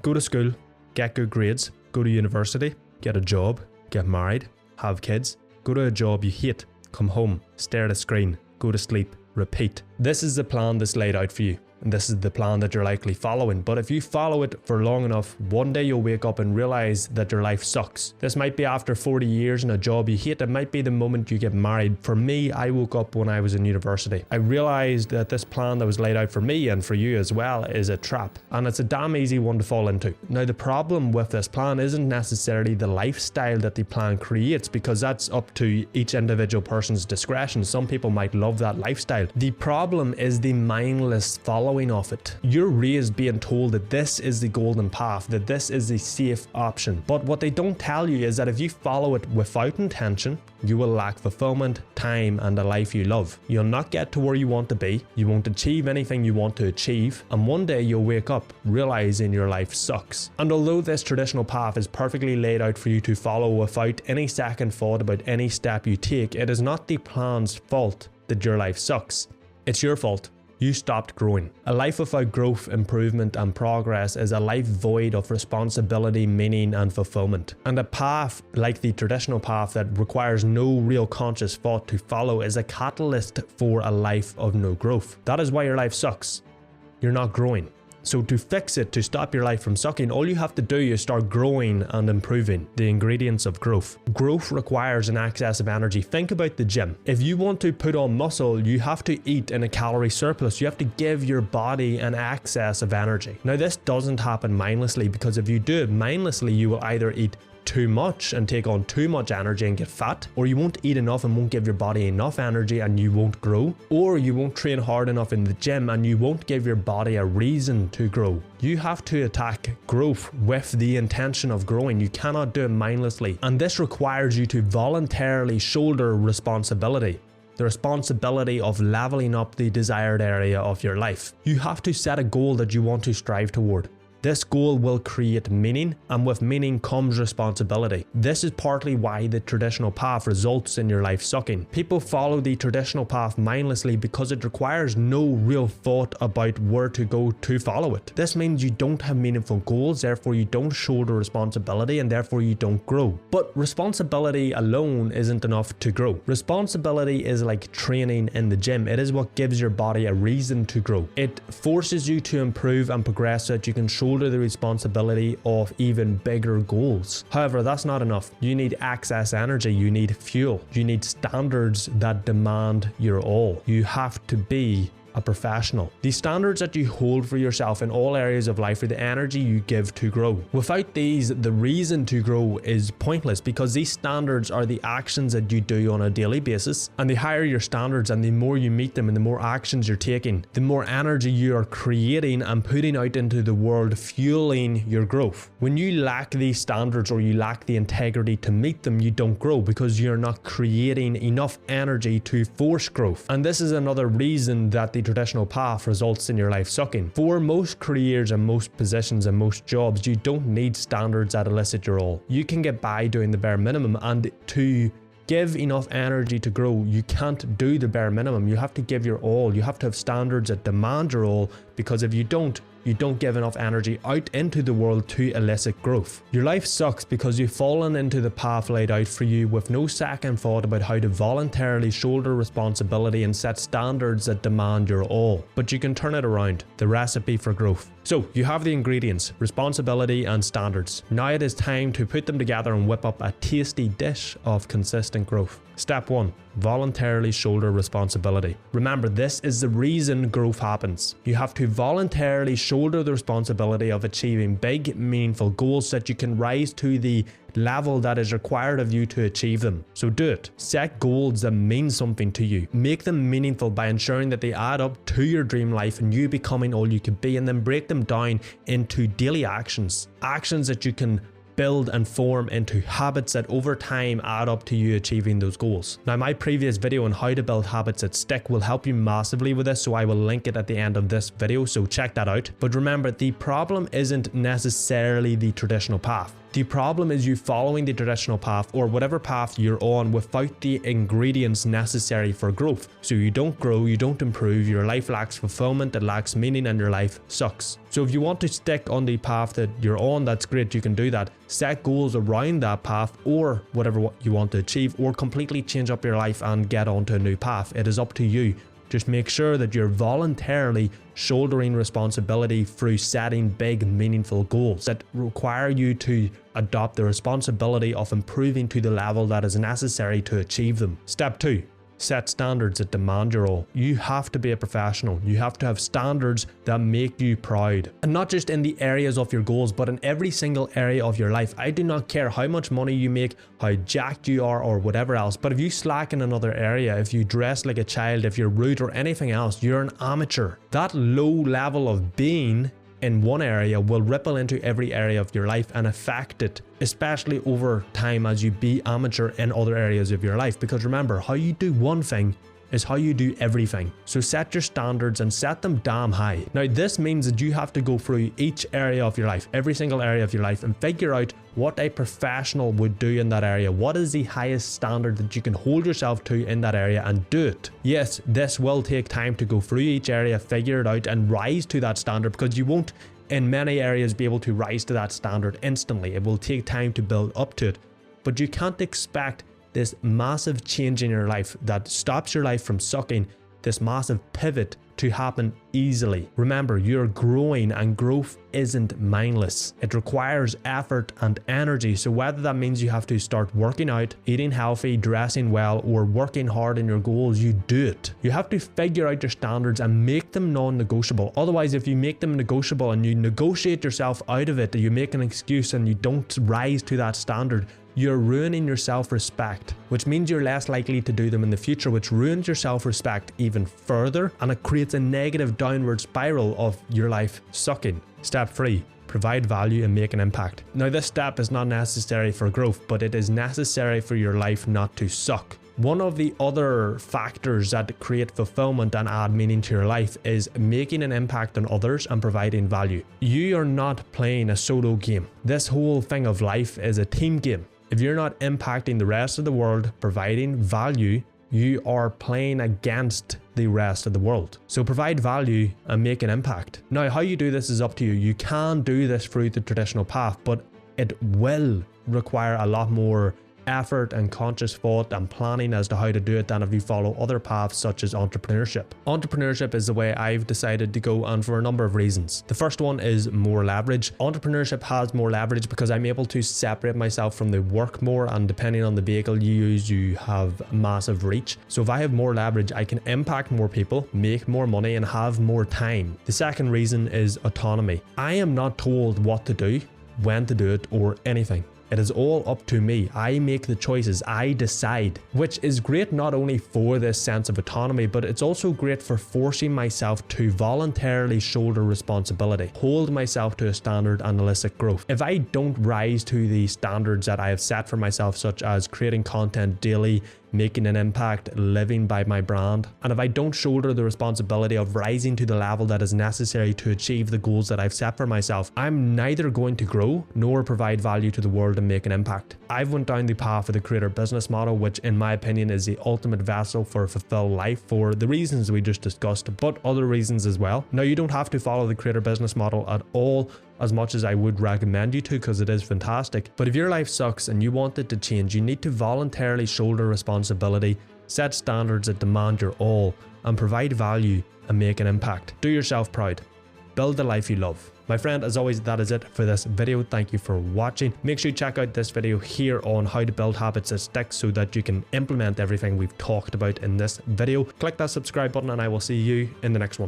Go to school, get good grades, go to university, get a job, get married, have kids, go to a job you hate, come home, stare at a screen, go to sleep, repeat. This is the plan that's laid out for you. And this is the plan that you're likely following. But if you follow it for long enough, one day you'll wake up and realize that your life sucks. This might be after 40 years in a job you hate. It might be the moment you get married. For me, I woke up when I was in university. I realized that this plan that was laid out for me and for you as well is a trap. And it's a damn easy one to fall into. Now, the problem with this plan isn't necessarily the lifestyle that the plan creates, because that's up to each individual person's discretion. Some people might love that lifestyle. The problem is the mindless following of it. You're raised being told that this is the golden path, that this is the safe option. But what they don't tell you is that if you follow it without intention, you will lack fulfillment, time, and a life you love. You'll not get to where you want to be, you won't achieve anything you want to achieve, and one day you'll wake up realizing your life sucks. And although this traditional path is perfectly laid out for you to follow without any second thought about any step you take, it is not the plan's fault that your life sucks. It's your fault. You stopped growing. A life without growth, improvement, and progress is a life void of responsibility, meaning, and fulfillment. And a path like the traditional path that requires no real conscious thought to follow is a catalyst for a life of no growth. That is why your life sucks. You're not growing. So to fix it, to stop your life from sucking, all you have to do is start growing and improving. The ingredients of growth. Growth requires an excess of energy. Think about the gym. If you want to put on muscle, you have to eat in a calorie surplus. You have to give your body an excess of energy. Now, this doesn't happen mindlessly, because if you do it mindlessly, you will either eat too much and take on too much energy and get fat, or you won't eat enough and won't give your body enough energy and you won't grow, or you won't train hard enough in the gym and you won't give your body a reason to grow. You have to attack growth with the intention of growing. You cannot do it mindlessly, and this requires you to voluntarily shoulder responsibility. The responsibility of leveling up the desired area of your life. You have to set a goal that you want to strive toward. This goal will create meaning, and with meaning comes responsibility. This is partly why the traditional path results in your life sucking. People follow the traditional path mindlessly because it requires no real thought about where to go to follow it. This means you don't have meaningful goals, therefore you don't shoulder responsibility, and therefore you don't grow. But responsibility alone isn't enough to grow. Responsibility is like training in the gym. It is what gives your body a reason to grow. It forces you to improve and progress so that you can shoulder the responsibility of even bigger goals. However, that's not enough. You need excess energy, you need fuel, you need standards that demand your all. You have to be a professional. The standards that you hold for yourself in all areas of life are the energy you give to grow. Without these, the reason to grow is pointless, because these standards are the actions that you do on a daily basis, and the higher your standards and the more you meet them and the more actions you're taking, the more energy you are creating and putting out into the world, fueling your growth. When you lack these standards or you lack the integrity to meet them, you don't grow, because you're not creating enough energy to force growth. And this is another reason that the traditional path results in your life sucking. For most careers and most positions and most jobs, you don't need standards that elicit your all. You can get by doing the bare minimum, and to give enough energy to grow, you can't do the bare minimum. You have to give your all. You have to have standards that demand your all, because if you don't give enough energy out into the world to elicit growth. Your life sucks because you've fallen into the path laid out for you with no second thought about how to voluntarily shoulder responsibility and set standards that demand your all. But you can turn it around. The recipe for growth. So you have the ingredients, responsibility and standards. Now it is time to put them together and whip up a tasty dish of consistent growth. Step 1. Voluntarily shoulder responsibility. Remember, this is the reason growth happens. You have to voluntarily shoulder the responsibility of achieving big, meaningful goals so that you can rise to the level that is required of you to achieve them. So do it. Set goals that mean something to you. Make them meaningful by ensuring that they add up to your dream life and you becoming all you could be, and then break them down into daily actions. Actions that you can build and form into habits that over time add up to you achieving those goals. Now, my previous video on how to build habits that stick will help you massively with this, so I will link it at the end of this video, so check that out. But remember, the problem isn't necessarily the traditional path. The problem is you following the traditional path, or whatever path you're on, without the ingredients necessary for growth. So you don't grow, you don't improve, your life lacks fulfillment, it lacks meaning, and your life sucks. So So if you want to stick on the path that you're on, that's great, you can do that. Set goals around that path or whatever you want to achieve, or completely change up your life and get onto a new path. It is up to you. Just make sure that you're voluntarily shouldering responsibility through setting big, meaningful goals that require you to adopt the responsibility of improving to the level that is necessary to achieve them. Step 2. Set standards that demand your all. You have to be a professional. You have to have standards that make you proud. And not just in the areas of your goals, but in every single area of your life. I do not care how much money you make, how jacked you are, or whatever else. But if you slack in another area, if you dress like a child, if you're rude or anything else, you're an amateur. That low level of being in one area will ripple into every area of your life and affect it, especially over time as you be amateur in other areas of your life. Because remember, how you do one thing is how you do everything. So set your standards and set them damn high. Now this means that you have to go through each area of your life, every single area of your life, and figure out what a professional would do in that area. What is the highest standard that you can hold yourself to in that area, and do it. Yes, this will take time to go through each area, figure it out, and rise to that standard, because you won't in many areas be able to rise to that standard instantly. It will take time to build up to it, but you can't expect this massive change in your life that stops your life from sucking, this massive pivot, to happen easily. Remember, you're growing, and growth isn't mindless. It requires effort and energy. So whether that means you have to start working out, eating healthy, dressing well, or working hard in your goals, you do it. You have to figure out your standards and make them non-negotiable. Otherwise, if you make them negotiable and you negotiate yourself out of it, you make an excuse and you don't rise to that standard, you're ruining your self-respect, which means you're less likely to do them in the future, which ruins your self-respect even further, and it creates a negative downward spiral of your life sucking. Step 3. Provide value and make an impact. Now this step is not necessary for growth, but it is necessary for your life not to suck. One of the other factors that create fulfillment and add meaning to your life is making an impact on others and providing value. You are not playing a solo game. This whole thing of life is a team game. If you're not impacting the rest of the world, providing value, you are playing against the rest of the world. So provide value and make an impact. Now, how you do this is up to you. You can do this through the traditional path, but it will require a lot more effort and conscious thought and planning as to how to do it than if you follow other paths such as entrepreneurship. Entrepreneurship is the way I've decided to go, and for a number of reasons. The first one is more leverage. Entrepreneurship has more leverage because I'm able to separate myself from the work more, and depending on the vehicle you use, you have massive reach. So if I have more leverage, I can impact more people, make more money, and have more time. The second reason is autonomy. I am not told what to do, when to do it, or anything. It is all up to me. I make the choices, I decide, which is great not only for this sense of autonomy, but it's also great for forcing myself to voluntarily shoulder responsibility, hold myself to a standard and elicit growth. If I don't rise to the standards that I have set for myself, such as creating content daily, making an impact, living by my brand, and if I don't shoulder the responsibility of rising to the level that is necessary to achieve the goals that I've set for myself, I'm neither going to grow nor provide value to the world and make an impact. I've went down the path of the creator business model, which in my opinion is the ultimate vessel for a fulfilled life for the reasons we just discussed, but other reasons as well. Now, you don't have to follow the creator business model at all, as much as I would recommend you to, because it is fantastic. But if your life sucks and you want it to change, you need to voluntarily shoulder responsibility, set standards that demand your all, and provide value and make an impact. Do yourself proud. Build the life you love. My friend, as always, that is it for this video. Thank you for watching. Make sure you check out this video here on how to build habits that stick so that you can implement everything we've talked about in this video. Click that subscribe button and I will see you in the next one.